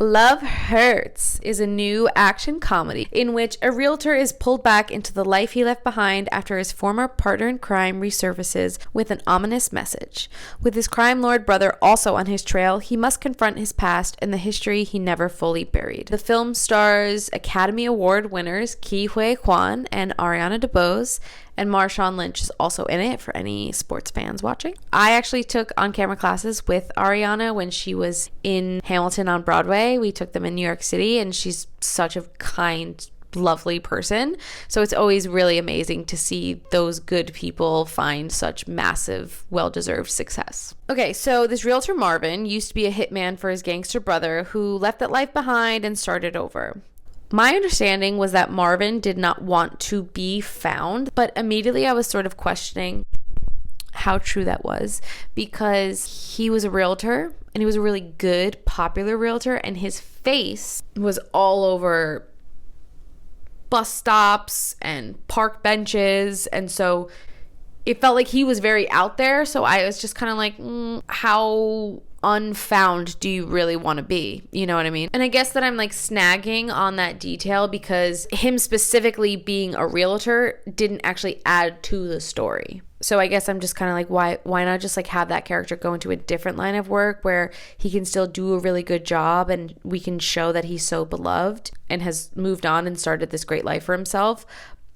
Love Hurts is a new action comedy in which a realtor is pulled back into the life he left behind after his former partner in crime resurfaces with an ominous message. With his crime lord brother also on his trail, he must confront his past and the history he never fully buried. The film stars Academy Award winners Ke Huy Quan and Ariana DeBose, and Marshawn Lynch is also in it for any sports fans watching. I actually took on-camera classes with Ariana when she was in Hamilton on Broadway. We took them in New York City, and she's such a kind, lovely person. So it's always really amazing to see those good people find such massive, well-deserved success. Okay, so this realtor Marvin used to be a hitman for his gangster brother who left that life behind and started over. My understanding was that Marvin did not want to be found, but immediately I was sort of questioning how true that was, because he was a realtor and he was a really good, popular realtor, and his face was all over bus stops and park benches, and so it felt like he was very out there. So I was just kind of like, how unfound do you really want to be? You know what I mean? And I guess that I'm like snagging on that detail because him specifically being a realtor didn't actually add to the story. So I guess I'm just kind of like, why not just like have that character go into a different line of work where he can still do a really good job and we can show that he's so beloved and has moved on and started this great life for himself,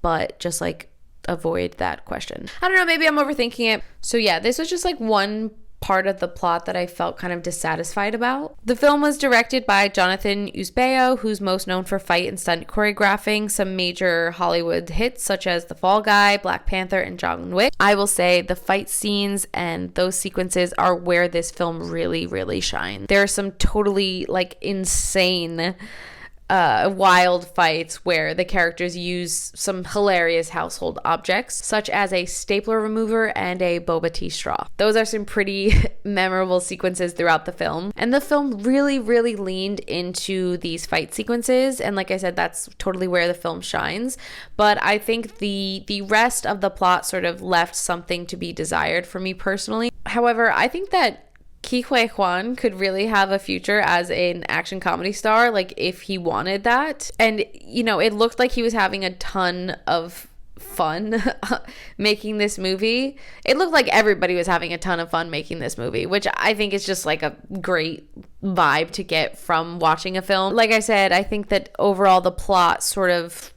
but just like avoid that question. I don't know, maybe I'm overthinking it. So yeah, this was just like one part of the plot that I felt kind of dissatisfied about. The film was directed by Jonathan Uzbeo, who's most known for fight and stunt choreographing some major Hollywood hits such as The Fall Guy, Black Panther, and John Wick. I will say the fight scenes and those sequences are where this film really, really shines. There are some totally like insane wild fights where the characters use some hilarious household objects, such as a stapler remover and a boba tea straw. Those are some pretty memorable sequences throughout the film. And the film really, really leaned into these fight sequences. And like I said, that's totally where the film shines. But I think the rest of the plot sort of left something to be desired for me personally. However, I think that Ke Huy Quan could really have a future as an action comedy star, like if he wanted that. And, you know, it looked like he was having a ton of fun making this movie. It looked like everybody was having a ton of fun making this movie, which I think is just like a great vibe to get from watching a film. Like I said, I think that overall the plot sort of,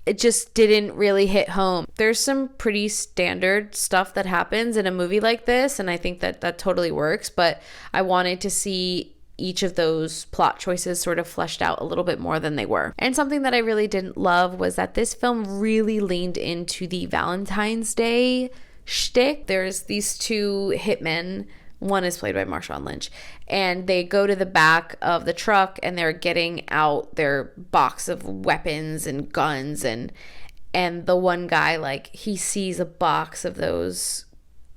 it just didn't really hit home. There's some pretty standard stuff that happens in a movie like this, and I think that that totally works, but I wanted to see each of those plot choices sort of fleshed out a little bit more than they were. And something that I really didn't love was that this film really leaned into the Valentine's Day shtick. There's these two hitmen. One is played by Marshawn Lynch, and they go to the back of the truck and they're getting out their box of weapons and guns, and the one guy, like, he sees a box of those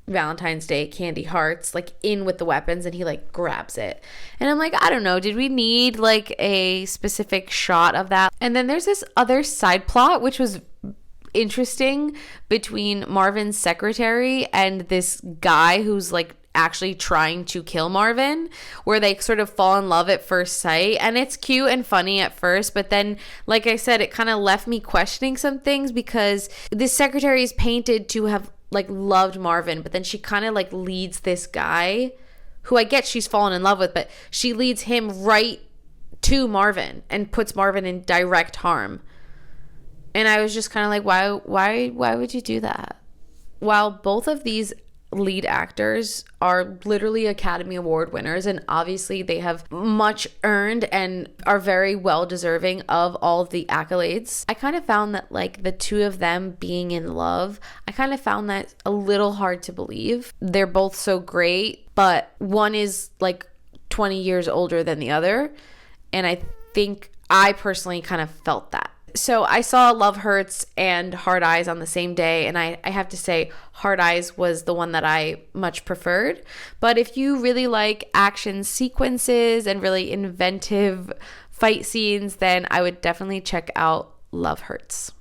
Valentine's Day candy hearts like in with the weapons, and he like grabs it. And I'm like, I don't know, did we need like a specific shot of that? And then there's this other side plot which was interesting between Marvin's secretary and this guy who's like actually trying to kill Marvin, where they sort of fall in love at first sight. And it's cute and funny at first, but then, like I said, it kind of left me questioning some things, because this secretary is painted to have like loved Marvin, but then she kind of like leads this guy who I get she's fallen in love with, but she leads him right to Marvin and puts Marvin in direct harm. And I was just kind of like, why would you do that? While both of these lead actors are literally Academy Award winners, and obviously they have much earned and are very well deserving of all of the accolades, I kind of found that like the two of them being in love, I kind of found that a little hard to believe. They're both so great, but one is like 20 years older than the other, and I think I personally kind of felt that. So I saw Love Hurts and Hard Eyes on the same day, and I have to say Hard Eyes was the one that I much preferred. But if you really like action sequences and really inventive fight scenes, then I would definitely check out Love Hurts.